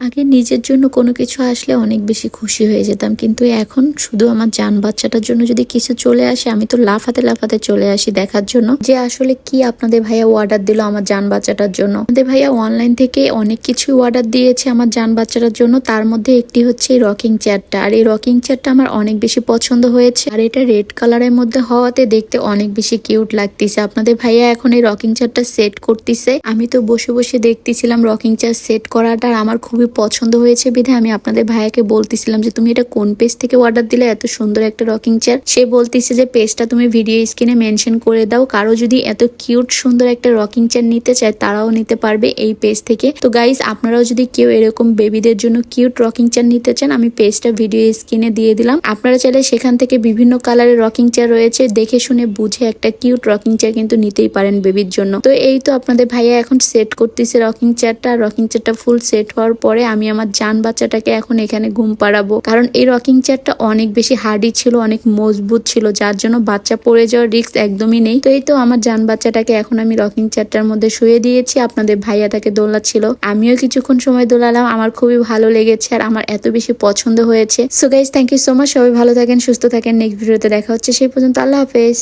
আগে নিজের জন্য কোনো কিছু আসলে অনেক বেশি খুশি হয়ে যেতাম, কিন্তু এখন শুধু আমার জান বাচ্চাটার জন্য যদি কিছু চলে আসে আমি তো লাফাতে লাফাতে চলে আসি দেখার জন্য যে আসলে কি আপনাদের ভাইয়া অর্ডার দিল আমার জান বাচ্চাটার জন্য। আমাদের ভাইয়া অনলাইন থেকে অনেক কিছু অর্ডার দিয়েছে আমার জান বাচ্চাটার জন্য, তার মধ্যে একটি হচ্ছে এই রকিং চেয়ারটা। আর এই রকিং চেয়ারটা আমার অনেক বেশি পছন্দ হয়েছে, আর এটা রেড কালারের মধ্যে হওয়াতে দেখতে অনেক বেশি কিউট লাগতেছে। আপনাদের ভাইয়া এখন এই রকিং চেয়ারটা সেট করতেছে, আমি তো বসে বসে দেখতেছিলাম রকিং চেয়ার সেট করাটা। আমার খুবই পছন্দ হয়েছে বিধে আমি আপনাদের ভাইয়াকে বলতেছিলাম যে তুমি এটা কোন পেজ থেকে অর্ডার দিলে এত সুন্দর একটা রকিং চেয়ার। সে বলতেছে যে পেজটা তুমি ভিডিও স্ক্রিনে মেনশন করে দাও, কারো যদি এত কিউট সুন্দর একটা রকিং চেয়ার নিতে চায় তারাও নিতে পারবে এই পেজ থেকে। তো গাইস, আপনারাও যদি কেউ এরকম বেবিদের জন্য কিউট রকিং চেয়ার নিতে চান আমি পেজটা ভিডিও স্ক্রিনে দিয়ে দিলাম, আপনারা চাইলে সেখান থেকে বিভিন্ন কালারের রকিং চেয়ার রয়েছে, দেখে শুনে বুঝে একটা কিউট রকিং চেয়ার কিন্তু নিতেই পারেন বেবির জন্য। তো এই তো আপনাদের ভাইয়া এখন সেট করতেছে রকিং চেয়ারটা। রকিং চেয়ারটা ফুল সেট হওয়ার পরে আমি আমার জান বাচ্চাটাকে এখন এখানে ঘুম পাড়াবো, কারণ এই রকিং চেয়ারটা অনেক বেশি হার্ডি ছিল, অনেক মজবুত ছিল, যার জন্য বাচ্চা পড়ে যাওয়ার রিস্ক একদমই নেই। তো এই তো আমার জান বাচ্চাটাকে এখন আমি রকিং চেয়ারটার মধ্যে শুয়ে দিয়েছি, আপনাদের ভাইয়া তাকে দোলাচ্ছিল, আমিও কিছুক্ষণ সময় দোলালাম। আমার খুবই ভালো লেগেছে আর আমার এত বেশি পছন্দ হয়েছে। So guys, thank you so much, সবাই ভালো থাকেন, সুস্থ থাকেন, নেক্সট ভিডিওতে দেখা হচ্ছে, সেই পর্যন্ত আল্লাহ হাফেজ।